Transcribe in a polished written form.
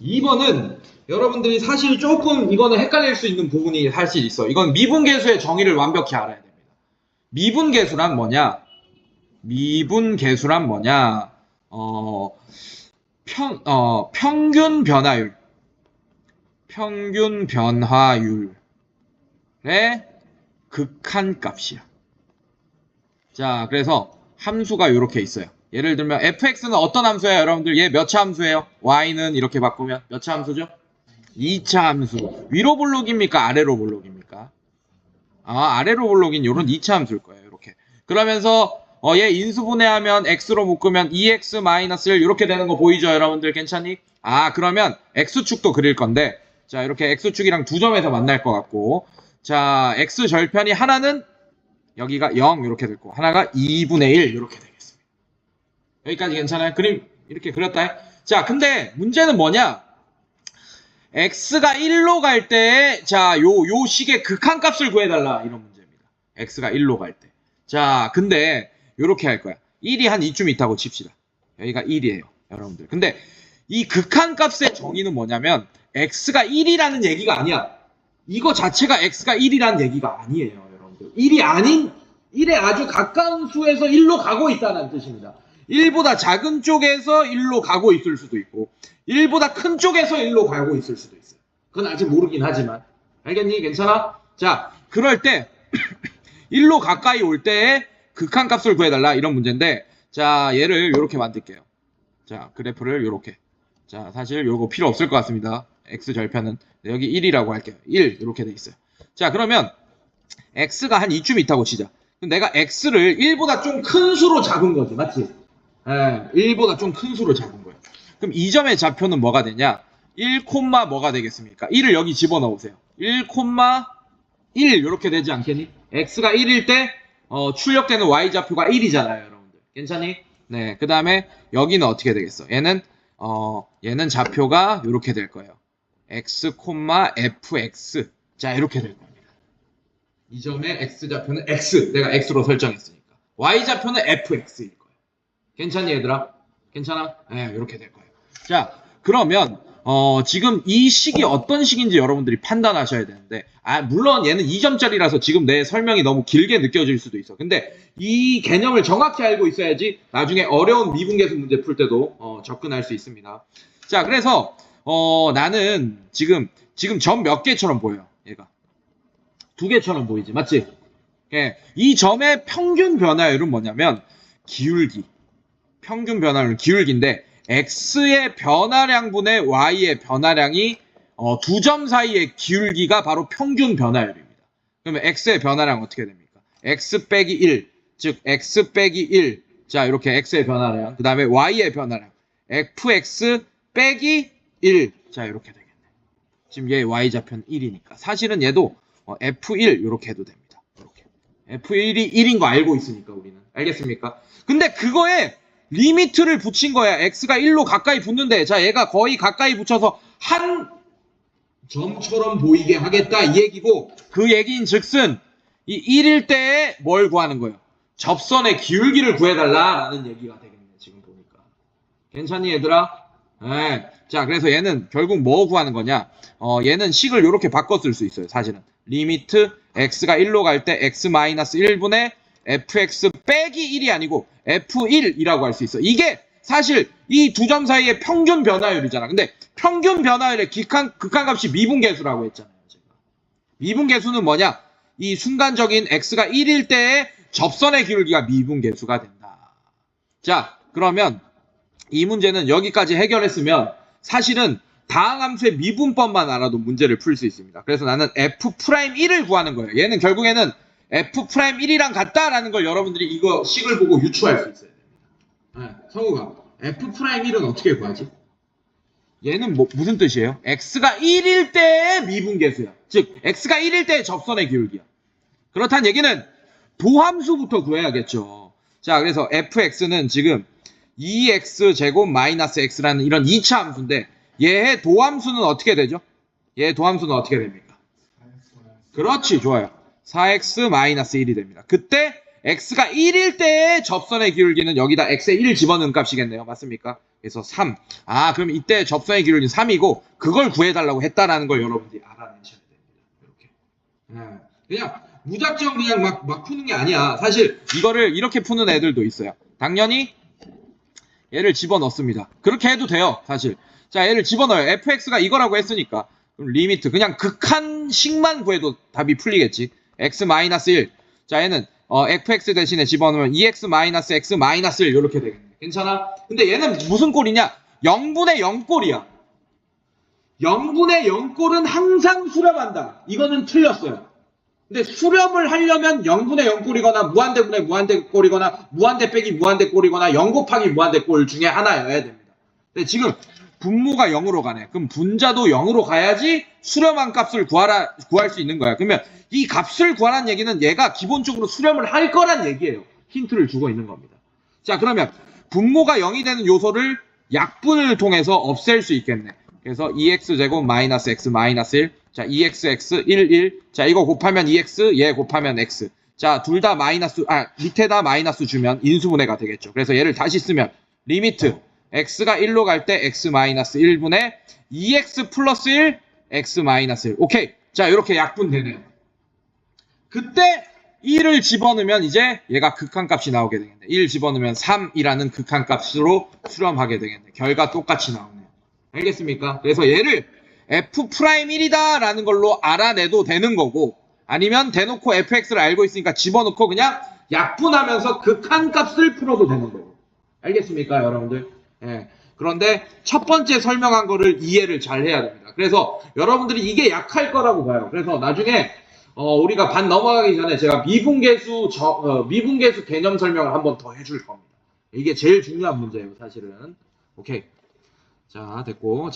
2번은 여러분들이 사실 조금 이거는 헷갈릴 수 있는 부분이 사실 있어. 이건 미분계수의 정의를 완벽히 알아야 됩니다. 미분계수란 뭐냐? 미분계수란 뭐냐? 평균 변화율. 평균 변화율의 극한값이야. 자, 그래서 함수가 이렇게 있어요. 예를 들면 fx는 어떤 함수예요, 여러분들? 얘 몇 차 함수예요? y는 이렇게 바꾸면 몇 차 함수죠? 2차 함수. 위로 볼록입니까? 아래로 볼록입니까? 아래로 볼록인 요런 2차 함수일 거예요. 이렇게. 그러면서 얘 인수분해하면 x로 묶으면 2x-1 이렇게 되는 거 보이죠, 여러분들? 괜찮니? 그러면 x축도 그릴 건데, 자, 이렇게 x축이랑 두 점에서 만날 것 같고, 자, x 절편이 하나는 여기가 0 이렇게 됐고, 하나가 2분의 1 이렇게 되겠습니다. 여기까지 괜찮아요? 그림 이렇게 그렸다. 자, 근데 문제는 뭐냐? x가 1로 갈 때, 자, 요 식의 극한값을 구해달라. 이런 문제입니다. x가 1로 갈 때. 자, 근데 요렇게 할 거야. 1이 한 이쯤 있다고 칩시다. 여기가 1이에요, 여러분들. 근데 이 극한값의 정의는 뭐냐면 x가 1이라는 얘기가 아니야. 이거 자체가 x가 1이라는 얘기가 아니에요, 여러분들. 1이 아닌 1에 아주 가까운 수에서 1로 가고 있다는 뜻입니다. 1보다 작은 쪽에서 1로 가고 있을 수도 있고 1보다 큰 쪽에서 1로 가고 있을 수도 있어요. 그건 아직 모르긴 하지만. 알겠니? 괜찮아? 자, 그럴 때 1로 가까이 올 때의 극한값을 구해달라 이런 문제인데, 자, 얘를 이렇게 만들게요. 자, 그래프를 이렇게. 자, 사실 요거 필요 없을 것 같습니다. x 절편은 여기 1이라고 할게요. 1 이렇게 돼 있어요. 자, 그러면 x가 한 이쯤 있다고 치자. 그럼 내가 x를 1보다 좀 큰 수로 잡은 거지, 맞지? 1보다 좀 큰 수로 잡은 거예요. 그럼 이 점의 좌표는 뭐가 되냐? 1, 뭐가 되겠습니까? 1을 여기 집어넣으세요. 1, 1 이렇게 되지 않겠니? x가 1일 때 출력되는 y좌표가 1이잖아요, 여러분들. 괜찮니? 네, 그 다음에 여기는 어떻게 되겠어? 얘는 좌표가 이렇게 될 거예요. x, fx. 자, 이렇게 될 겁니다. 이 점의 x좌표는 x. 내가 x로 설정했으니까. y좌표는 fx일 거예요. 괜찮니, 얘들아? 괜찮아? 네, 이렇게 될 거예요. 자, 그러면 지금 이 식이 어떤 식인지 여러분들이 판단하셔야 되는데, 물론 얘는 2점짜리라서 지금 내 설명이 너무 길게 느껴질 수도 있어. 근데 이 개념을 정확히 알고 있어야지 나중에 어려운 미분계수 문제 풀 때도 접근할 수 있습니다. 자, 그래서 나는 지금 점 몇 개처럼 보여요, 얘가. 2개처럼 보이지, 맞지? 예, 이 점의 평균 변화율은 뭐냐면 기울기. 평균 변화율은 기울기인데 x의 변화량분의 y의 변화량이 두 점 사이의 기울기가 바로 평균 변화율입니다. 그러면 x의 변화량 어떻게 됩니까? x 빼기 1, 즉 x 빼기 1. 자, 이렇게 x의 변화량, 그 다음에 y의 변화량 fx 빼기 1. 자, 이렇게 되겠네. 지금 얘 y좌표는 1이니까 사실은 얘도 f1 이렇게 해도 됩니다. 이렇게. f1이 1인 거 알고 있으니까 우리는. 알겠습니까? 근데 그거에 리미트를 붙인 거야. x가 1로 가까이 붙는데, 자, 얘가 거의 가까이 붙여서 한 점처럼 보이게 하겠다 이 얘기고, 그 얘기인 즉슨 이 1일 때에 뭘 구하는 거예요? 접선의 기울기를 구해달라라는 얘기가 되겠네, 지금 보니까. 괜찮니, 얘들아? 네. 자, 그래서 얘는 결국 뭐 구하는 거냐? 얘는 식을 이렇게 바꿔 쓸 수 있어요, 사실은. 리미트 x가 1로 갈 때 x-1분의 fx 빼기 1이 아니고 f1이라고 할 수 있어. 이게 사실 이 두 점 사이의 평균 변화율이잖아. 근데 평균 변화율의 극한값이 미분계수라고 했잖아요. 제가. 미분계수는 뭐냐? 이 순간적인 x가 1일 때의 접선의 기울기가 미분계수가 된다. 자, 그러면 이 문제는 여기까지 해결했으면 사실은 다항함수의 미분법만 알아도 문제를 풀 수 있습니다. 그래서 나는 f'1을 구하는 거예요. 얘는 결국에는 f'1이랑 같다라는 걸 여러분들이 이거 식을 보고 유추할 수 있어야 됩니다. 네, 성우가 f'1은 어떻게 구하지? 얘는 무슨 뜻이에요? x가 1일 때의 미분계수야. 즉 x가 1일 때의 접선의 기울기야. 그렇다는 얘기는 도함수부터 구해야겠죠. 자, 그래서 fx는 지금 2x 제곱 마이너스 x라는 이런 2차 함수인데 얘의 도함수는 어떻게 되죠? 얘의 도함수는 어떻게 됩니까? 그렇지, 좋아요. 4x-1이 됩니다. 그때 x가 1일 때의 접선의 기울기는 여기다 x에 1 집어넣은 값이겠네요. 맞습니까? 그래서 3. 아, 그럼 이때 접선의 기울기는 3이고 그걸 구해달라고 했다라는 걸 여러분들이 알아내셔야 됩니다. 이렇게. 그냥 무작정 그냥 막 푸는 게 아니야. 사실 이거를 이렇게 푸는 애들도 있어요. 당연히 얘를 집어넣습니다. 그렇게 해도 돼요. 사실. 자, 얘를 집어넣어요. fx가 이거라고 했으니까. 그럼 리미트 그냥 극한식만 구해도 답이 풀리겠지. x-1. 자, 얘는 fx 대신에 집어넣으면 2x-x-1 이렇게 되겠네. 괜찮아? 근데 얘는 무슨 꼴이냐? 0분의 0 꼴이야. 0분의 0 꼴은 항상 수렴한다. 이거는 틀렸어요. 근데 수렴을 하려면 0분의 0 꼴이거나 무한대분의 무한대 꼴이거나 무한대 빼기 무한대 꼴이거나 0 곱하기 무한대 꼴 중에 하나여야 됩니다. 근데 지금 분모가 0으로 가네. 그럼 분자도 0으로 가야지 수렴한 값을 구할 수 있는 거야. 그러면 이 값을 구하라는 얘기는 얘가 기본적으로 수렴을 할 거란 얘기예요. 힌트를 주고 있는 겁니다. 자, 그러면 분모가 0이 되는 요소를 약분을 통해서 없앨 수 있겠네. 그래서 2x제곱 마이너스 x 마이너스 1. 자, 2xx 1. 자, 이거 곱하면 2x, 얘 곱하면 x. 자, 둘 다 마이너스, 밑에다 마이너스 주면 인수분해가 되겠죠. 그래서 얘를 다시 쓰면 리미트 x가 1로 갈 때 x 마이너스 1분의 2x 플러스 1, x 마이너스 1. 오케이. 자, 이렇게 약분되네요. 그때 1을 집어넣으면 이제 얘가 극한값이 나오게 되겠네. 1 집어넣으면 3이라는 극한값으로 수렴하게 되겠네. 결과 똑같이 나오네요. 알겠습니까? 그래서 얘를 f'1이다 라는 걸로 알아내도 되는 거고, 아니면 대놓고 fx를 알고 있으니까 집어넣고 그냥 약분하면서 극한값을 풀어도 되는 거고. 알겠습니까, 여러분들? 예. 그런데 첫 번째 설명한 거를 이해를 잘 해야 됩니다. 그래서 여러분들이 이게 약할 거라고 봐요. 그래서 나중에 우리가 반 넘어가기 전에 제가 미분계수 개념 설명을 한번 더 해줄 겁니다. 이게 제일 중요한 문제예요, 사실은. 오케이. 자, 됐고.